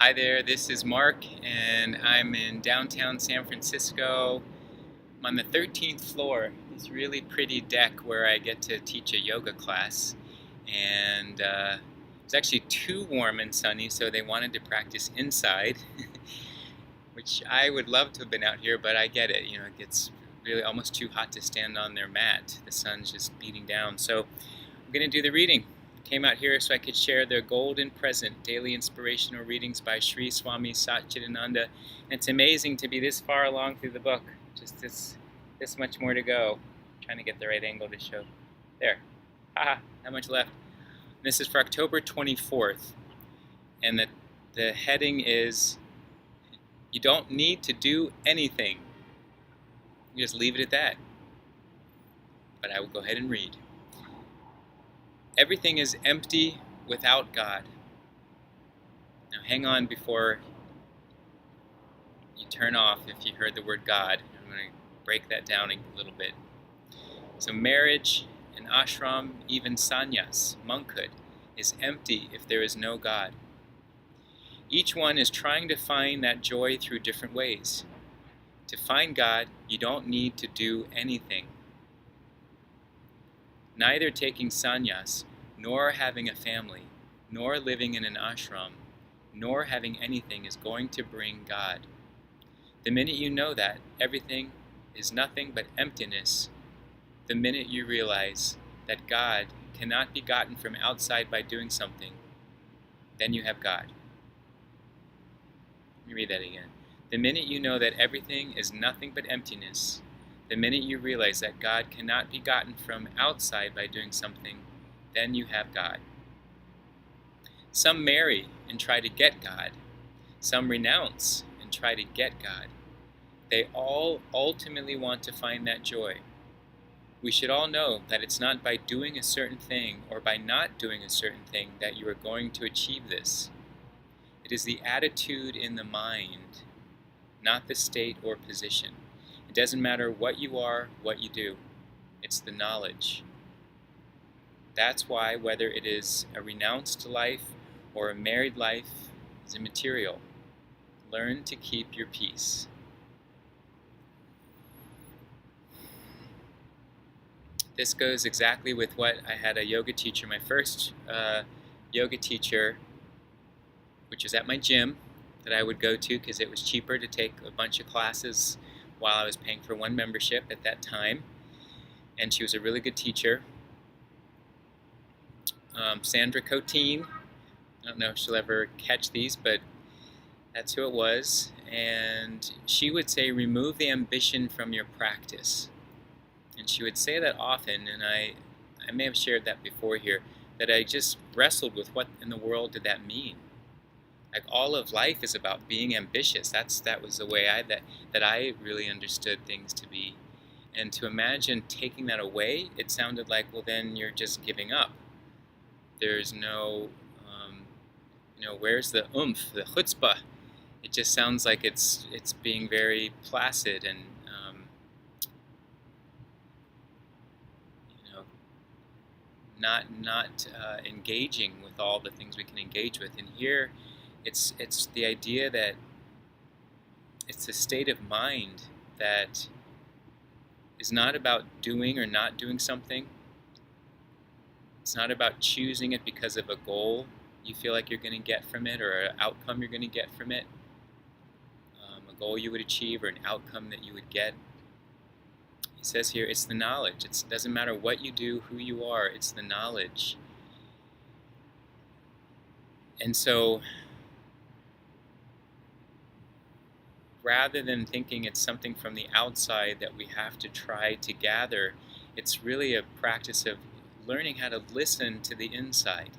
Hi there, this is Mark, and I'm in downtown San Francisco. I'm on the 13th floor, this really pretty deck where I get to teach a yoga class. And it's actually too warm and sunny, so they wanted to practice inside, which I would love to have been out here, but I get it. You know, it gets really almost too hot to stand on their mat. The sun's just beating down. So I'm going to do the reading. Came out here so I could share their golden present daily inspirational readings by Sri Swami Satchidananda. And it's amazing to be this far along through the book. Just this much more to go. I'm trying to get the right angle to show. There. Haha, not much left. And this is for October 24th. And the heading is, you don't need to do anything. You just leave it at that. But I will go ahead and read. Everything is empty without God. Now hang on before you turn off if you heard the word God. I'm going to break that down a little bit. So marriage, an ashram, even sannyas, monkhood, is empty if there is no God. Each one is trying to find that joy through different ways. To find God, you don't need to do anything. Neither taking sannyas, nor having a family, nor living in an ashram, nor having anything is going to bring God. The minute you know that everything is nothing but emptiness, the minute you realize that God cannot be gotten from outside by doing something, then you have God. Let me read that again. The minute you know that everything is nothing but emptiness, the minute you realize that God cannot be gotten from outside by doing something, then you have God. Some marry and try to get God. Some renounce and try to get God. They all ultimately want to find that joy. We should all know that it's not by doing a certain thing or by not doing a certain thing that you are going to achieve this. It is the attitude in the mind, not the state or position. It doesn't matter what you are, what you do. It's the knowledge. That's why whether it is a renounced life or a married life is immaterial. Learn to keep your peace. This goes exactly with what I had a yoga teacher, my first yoga teacher, which was at my gym that I would go to because it was cheaper to take a bunch of classes while I was paying for one membership at that time. And she was a really good teacher. Sandra Coteen. I don't know if she'll ever catch these, but that's who it was. And she would say, remove the ambition from your practice. And she would say that often, and I may have shared that before here, that I just wrestled with what in the world did that mean. Like all of life is about being ambitious. That was the way that I really understood things to be. And to imagine taking that away, it sounded like, well, then you're just giving up. There's no, where's the oomph, the chutzpah? It just sounds like it's being very placid and, not engaging with all the things we can engage with. And here, it's the idea that it's a state of mind that is not about doing or not doing something. It's not about choosing it because of a goal you feel like you're going to get from it or an outcome you're going to get from it, a goal you would achieve or an outcome that you would get. He says here, it's the knowledge. It doesn't matter what you do, who you are, it's the knowledge. And so, rather than thinking it's something from the outside that we have to try to gather, it's really a practice of learning how to listen to the inside.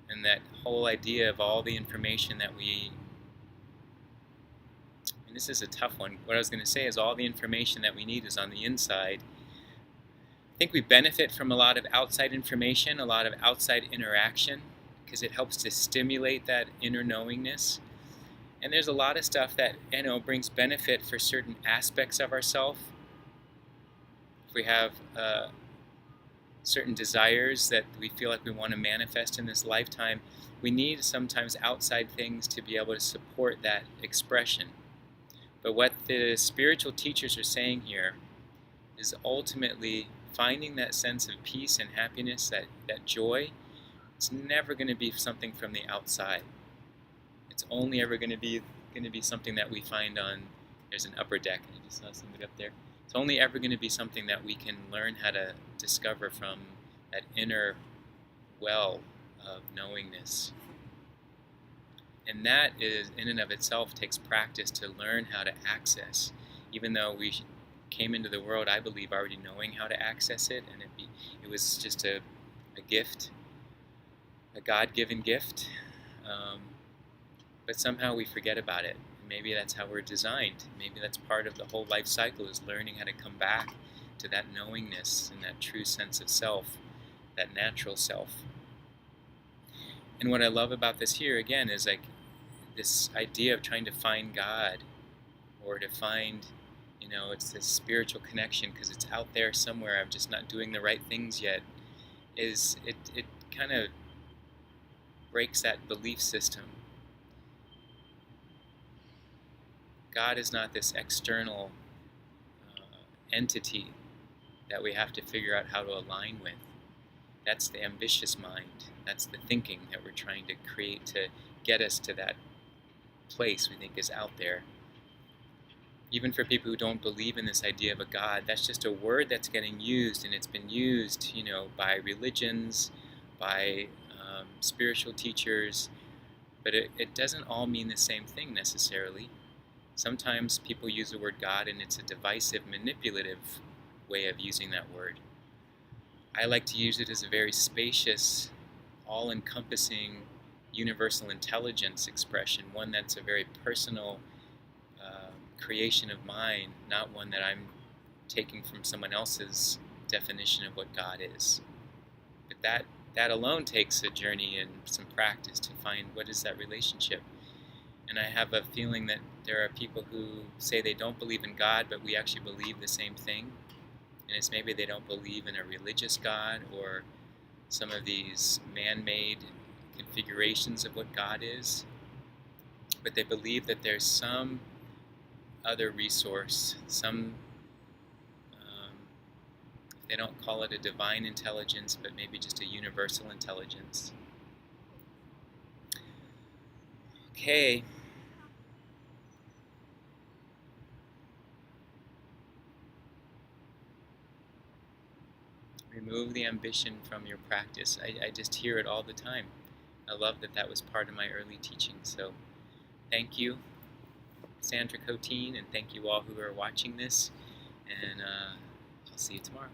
And that whole idea of all the information that and this is a tough one. What I was going to say is all the information that we need is on the inside. I think we benefit from a lot of outside information, a lot of outside interaction, because it helps to stimulate that inner knowingness. And there's a lot of stuff that brings benefit for certain aspects of ourself. If we have certain desires that we feel like we want to manifest in this lifetime, we need sometimes outside things to be able to support that expression. But what the spiritual teachers are saying here is ultimately finding that sense of peace and happiness, that joy. It's never going to be something from the outside. It's only ever going to be something that we find on, there's an upper deck, I just saw somebody up there. It's only ever going to be something that we can learn how to discover from that inner well of knowingness. And that is, in and of itself, takes practice to learn how to access. Even though we came into the world, I believe, already knowing how to access it, and it was just a gift, a God-given gift. But somehow we forget about it. Maybe that's how we're designed. Maybe that's part of the whole life cycle, is learning how to come back to that knowingness and that true sense of self, that natural self. And what I love about this here, again, is like this idea of trying to find God, or to find, it's this spiritual connection because it's out there somewhere, I'm just not doing the right things yet, it kind of breaks that belief system. God is not this external entity that we have to figure out how to align with. That's the ambitious mind. That's the thinking that we're trying to create to get us to that place we think is out there. Even for people who don't believe in this idea of a God, that's just a word that's getting used, and it's been used, by religions, by spiritual teachers, but it doesn't all mean the same thing necessarily. Sometimes people use the word God, and it's a divisive, manipulative way of using that word. I like to use it as a very spacious, all-encompassing, universal intelligence expression, one that's a very personal creation of mine, not one that I'm taking from someone else's definition of what God is. But that alone takes a journey and some practice to find what is that relationship. And I have a feeling that there are people who say they don't believe in God, but we actually believe the same thing. And it's maybe they don't believe in a religious God or some of these man-made configurations of what God is, but they believe that there's some other resource, they don't call it a divine intelligence, but maybe just a universal intelligence. Okay. Remove the ambition from your practice. I just hear it all the time. I love that was part of my early teaching. So thank you, Sandra Coteen, and thank you all who are watching this. And I'll see you tomorrow.